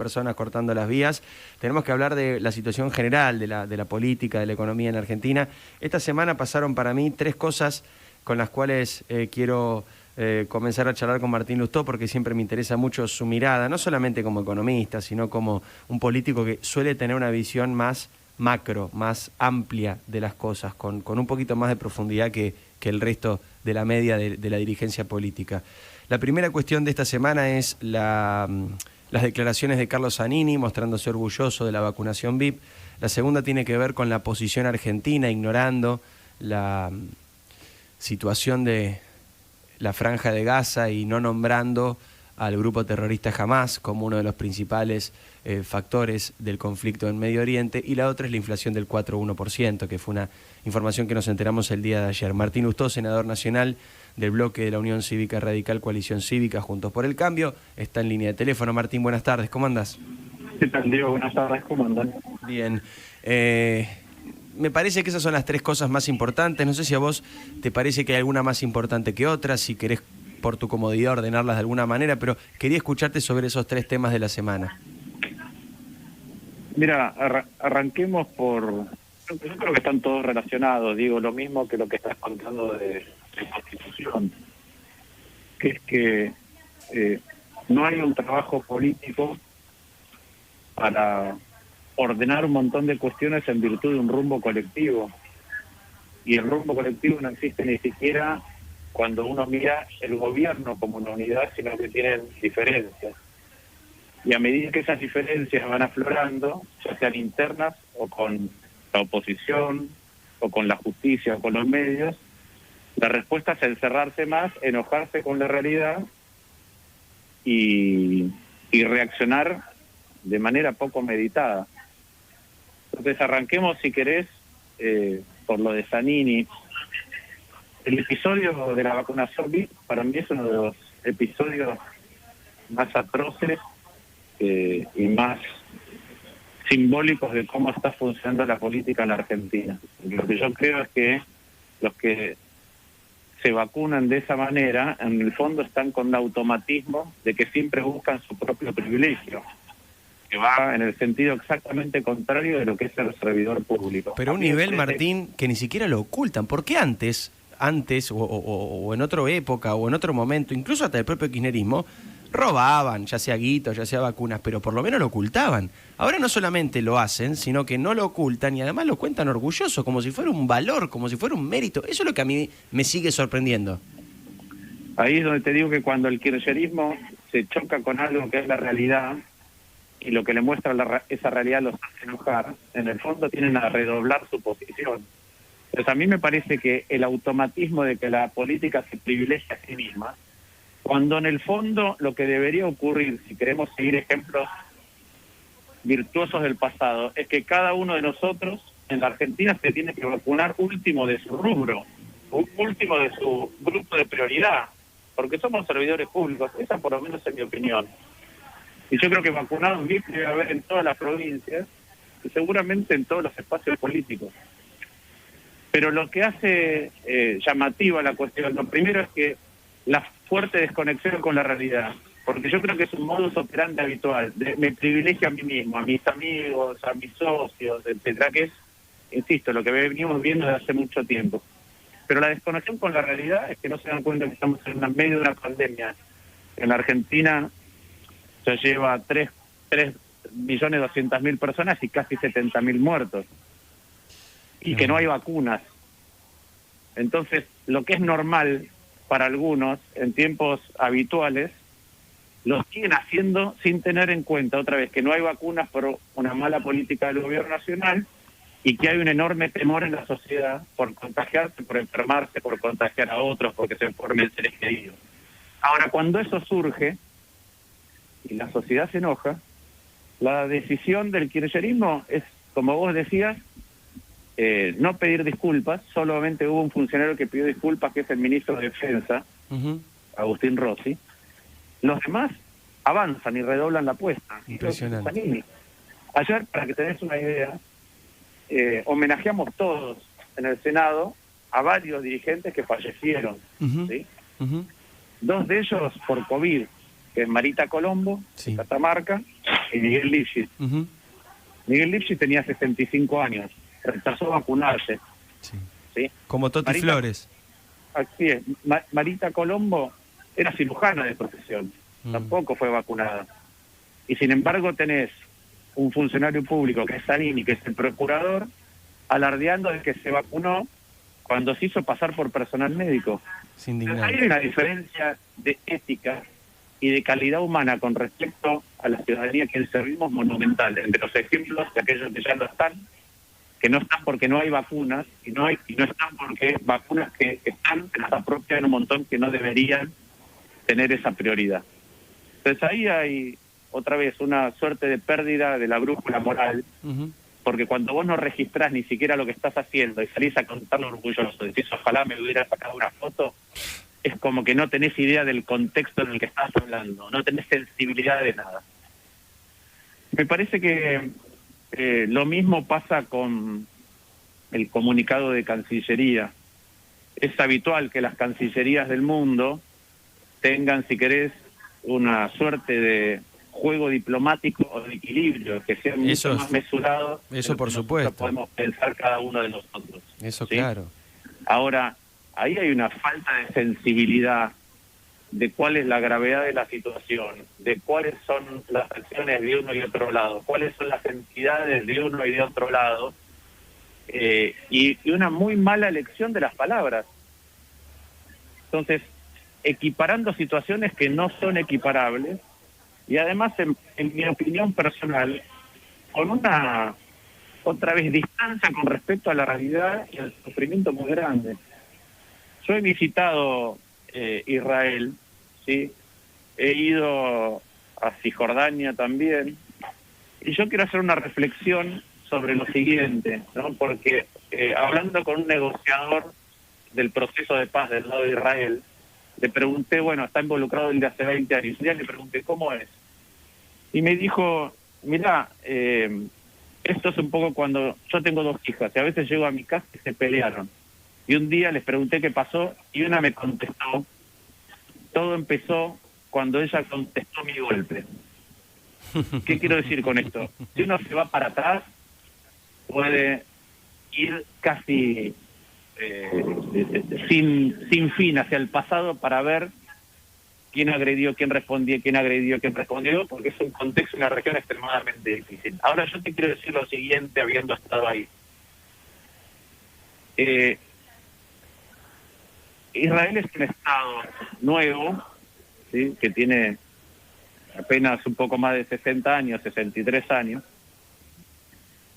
personas cortando las vías. Tenemos que hablar de la situación general de la política, de la economía en Argentina. Esta semana pasaron para mí tres cosas con las cuales quiero comenzar a charlar con Martín Lustó, porque siempre me interesa mucho su mirada, no solamente como economista, sino como un político que suele tener una visión más macro, más amplia de las cosas, con un poquito más de profundidad que el resto de la media de la dirigencia política. La primera cuestión de esta semana es las declaraciones de Carlos Zanini mostrándose orgulloso de la vacunación VIP. La segunda tiene que ver con la posición argentina, ignorando la situación de la Franja de Gaza y no nombrando al grupo terrorista Hamás como uno de los principales factores del conflicto en Medio Oriente. Y la otra es la inflación del 4,1%, que fue una información que nos enteramos el día de ayer. Martín Lustó, senador nacional del bloque de la Unión Cívica Radical, Coalición Cívica, Juntos por el Cambio, está en línea de teléfono. Martín, buenas tardes, ¿cómo andás? ¿Qué tal, Diego? Buenas tardes, ¿cómo andan? Bien. Me parece que esas son las tres cosas más importantes. No sé si a vos te parece que hay alguna más importante que otra, si querés por tu comodidad ordenarlas de alguna manera, pero quería escucharte sobre esos tres temas de la semana. Mira, arranquemos por... Yo creo que están todos relacionados, digo, lo mismo que lo que estás contando de Constitución, que es que no hay un trabajo político para ordenar un montón de cuestiones en virtud de un rumbo colectivo. Y el rumbo colectivo no existe ni siquiera cuando uno mira el gobierno como una unidad, sino que tienen diferencias. Y a medida que esas diferencias van aflorando, ya sean internas o con la oposición, o con la justicia, o con los medios, la respuesta es encerrarse más, enojarse con la realidad y reaccionar de manera poco meditada. Entonces arranquemos, si querés, por lo de Zanini. El episodio de la vacunación VIP para mí es uno de los episodios más atroces y más simbólicos de cómo está funcionando la política en la Argentina. Lo que yo creo es que los que se vacunan de esa manera, en el fondo están con un automatismo de que siempre buscan su propio privilegio, que va en el sentido exactamente contrario de lo que es el servidor público. Pero a un nivel, Martín, que ni siquiera lo ocultan. ¿Por qué antes o en otra época o en otro momento, incluso hasta el propio kirchnerismo, robaban, ya sea guitos, ya sea vacunas, pero por lo menos lo ocultaban? Ahora no solamente lo hacen, sino que no lo ocultan y además lo cuentan orgulloso, como si fuera un valor, como si fuera un mérito. Eso es lo que a mí me sigue sorprendiendo. Ahí es donde te digo que cuando el kirchnerismo se choca con algo que es la realidad y lo que le muestra esa realidad los hace enojar, en el fondo tienen a redoblar su posición. Entonces a mí me parece que el automatismo de que la política se privilegia a sí misma, cuando en el fondo lo que debería ocurrir, si queremos seguir ejemplos virtuosos del pasado, es que cada uno de nosotros en la Argentina se tiene que vacunar último de su rubro, último de su grupo de prioridad, porque somos servidores públicos. Esa por lo menos es mi opinión. Y yo creo que vacunados VIP debe haber en todas las provincias y seguramente en todos los espacios políticos. Pero lo que hace llamativa la cuestión, lo primero es que la fuerte desconexión con la realidad, porque yo creo que es un modus operandi habitual, me privilegio a mí mismo, a mis amigos, a mis socios, etcétera, que es, insisto, lo que venimos viendo desde hace mucho tiempo. Pero la desconexión con la realidad es que no se dan cuenta que estamos en medio de una pandemia. En la Argentina se lleva 3.200.000 personas y casi 70.000 muertos. Y que no hay vacunas. Entonces, lo que es normal para algunos en tiempos habituales, lo siguen haciendo sin tener en cuenta, otra vez, que no hay vacunas por una mala política del gobierno nacional y que hay un enorme temor en la sociedad por contagiarse, por enfermarse, por contagiar a otros, porque se enfermen seres queridos. Ahora, cuando eso surge y la sociedad se enoja, la decisión del kirchnerismo es, como vos decías, no pedir disculpas. Solamente hubo un funcionario que pidió disculpas, que es el ministro de Defensa, Agustín Rossi. Los demás avanzan y redoblan la apuesta. Impresionante. Ayer, para que tenés una idea, homenajeamos todos en el Senado a varios dirigentes que fallecieron. ¿Sí? Dos de ellos por COVID, que es Marita Colombo, de Catamarca, y Miguel Lifshitz. Ujú. Miguel Lifshitz tenía 65 años, rechazó vacunarse. Sí. ¿Sí? Como Toti Marita, Flores. así es. Marita Colombo era cirujana de profesión, tampoco fue vacunada. Y sin embargo tenés un funcionario público que es Zanini, que es el procurador, alardeando de que se vacunó cuando se hizo pasar por personal médico. Es Hay indignante. una diferencia de ética y de calidad humana con respecto a la ciudadanía que servimos monumental, entre los ejemplos de aquellos que ya no están, que no están porque no hay vacunas, y no están porque vacunas que están, que las apropian un montón que no deberían tener esa prioridad. Entonces ahí hay otra vez una suerte de pérdida de la brújula moral, Ujú. porque cuando vos no registrás ni siquiera lo que estás haciendo y salís a contarlo orgulloso, decís ojalá me hubiera sacado una foto, es como que no tenés idea del contexto en el que estás hablando, no tenés sensibilidad de nada. Me parece que lo mismo pasa con el comunicado de Cancillería. Es habitual que las cancillerías del mundo tengan, si querés, una suerte de juego diplomático o de equilibrio, que sea mucho más mesurado. Eso por supuesto. Podemos pensar cada uno de nosotros. Eso ¿sí? claro. Ahora, ahí hay una falta de sensibilidad de cuál es la gravedad de la situación, de cuáles son las acciones de uno y otro lado, cuáles son las entidades de uno y de otro lado, y una muy mala elección de las palabras. Entonces, equiparando situaciones que no son equiparables, y además, en mi opinión personal, con una, otra vez, distancia con respecto a la realidad y al sufrimiento muy grande. Yo he visitado Israel, ¿sí? He ido a Cisjordania también, y yo quiero hacer una reflexión sobre lo siguiente, ¿no? Porque hablando con un negociador del proceso de paz del lado de Israel, le pregunté, bueno, está involucrado desde hace 20 años, y ya le pregunté, ¿cómo es? Y me dijo, mirá, esto es un poco cuando yo tengo 2 hijas, y a veces llego a mi casa y se pelearon. Y un día les pregunté qué pasó, y una me contestó, todo empezó cuando ella contestó mi golpe. ¿Qué quiero decir con esto? Si uno se va para atrás, puede ir casi sin fin hacia el pasado para ver quién agredió, quién respondió, porque es un contexto, una región extremadamente difícil. Ahora yo te quiero decir lo siguiente, habiendo estado ahí. Israel es un estado nuevo, ¿sí? Que tiene apenas un poco más de 60 años, 63 años,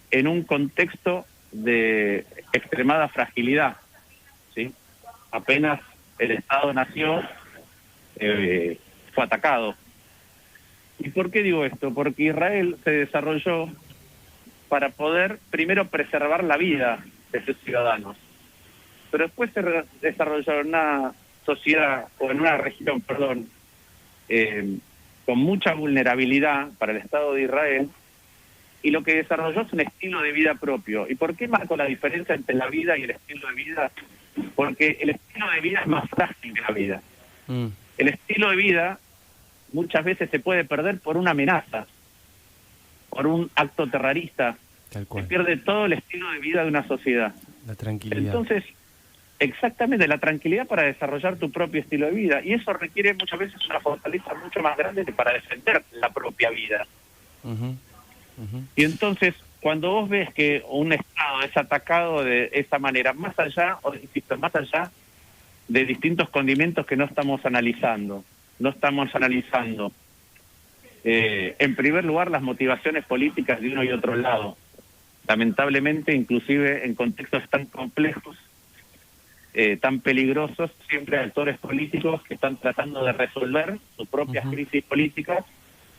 en un contexto de extremada fragilidad, ¿sí? Apenas el Estado nació, fue atacado. ¿Y por qué digo esto? Porque Israel se desarrolló para poder primero preservar la vida de sus ciudadanos, pero después se desarrolló en una sociedad, o en una región, perdón, con mucha vulnerabilidad para el Estado de Israel, y lo que desarrolló es un estilo de vida propio. ¿Y por qué marco la diferencia entre la vida y el estilo de vida? Porque el estilo de vida es más frágil que la vida. El estilo de vida muchas veces se puede perder por una amenaza, por un acto terrorista. Tal cual. Se pierde todo el estilo de vida de una sociedad. La tranquilidad. Entonces, exactamente, la tranquilidad para desarrollar tu propio estilo de vida. Y eso requiere muchas veces una fortaleza mucho más grande que para defender la propia vida. Y entonces, cuando vos ves que un Estado es atacado de esa manera, más allá de distintos condimentos que no estamos analizando, en primer lugar, las motivaciones políticas de uno y otro lado. Lamentablemente, inclusive en contextos tan complejos, tan peligrosos, siempre hay actores políticos que están tratando de resolver sus propias crisis políticas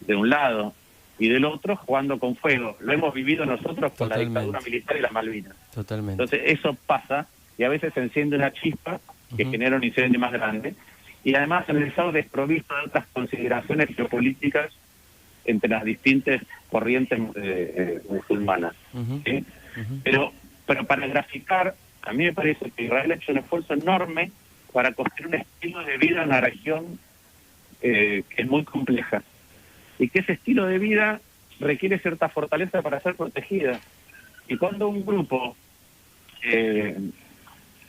de un lado y del otro, jugando con fuego. Lo hemos vivido nosotros con la dictadura militar y las Malvinas. Totalmente. Entonces eso pasa y a veces se enciende una chispa que genera un incendio más grande, y además en el Estado desprovisto de otras consideraciones geopolíticas entre las distintas corrientes musulmanas. ¿Sí? Pero para graficar, a mí me parece que Israel ha hecho un esfuerzo enorme para construir un estilo de vida en una región que es muy compleja, y que ese estilo de vida requiere cierta fortaleza para ser protegida. Y cuando un grupo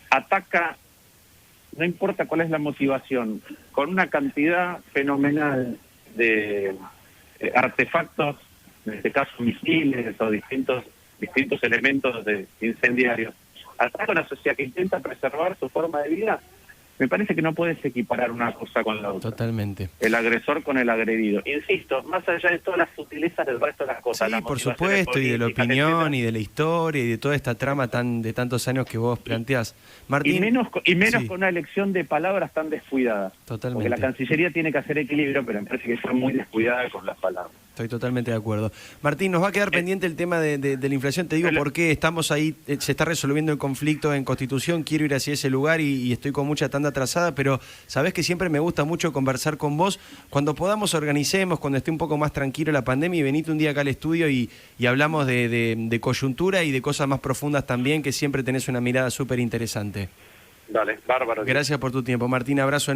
ataca, no importa cuál es la motivación, con una cantidad fenomenal de artefactos, en este caso misiles o distintos elementos incendiarios, ataca a una sociedad que intenta preservar su forma de vida, me parece que no puedes equiparar una cosa con la otra. Totalmente. El agresor con el agredido. Insisto, más allá de todas las sutilezas del resto de las cosas. Sí, por supuesto, y de la opinión, y de la historia, y de toda esta trama de tantos años que vos planteás. Martín, y menos sí, con una elección de palabras tan descuidadas. Totalmente. Porque la Cancillería tiene que hacer equilibrio, pero me parece que fue muy descuidada con las palabras. Estoy totalmente de acuerdo. Martín, nos va a quedar pendiente el tema de la inflación. Te digo por qué estamos ahí, se está resolviendo el conflicto en Constitución, quiero ir hacia ese lugar y estoy con mucha tanda atrasada, pero sabés que siempre me gusta mucho conversar con vos. Cuando podamos, organicemos, cuando esté un poco más tranquilo la pandemia, y venite un día acá al estudio y hablamos de coyuntura y de cosas más profundas también, que siempre tenés una mirada súper interesante. Dale, bárbaro. Gracias por tu tiempo, Martín. Abrazo enorme.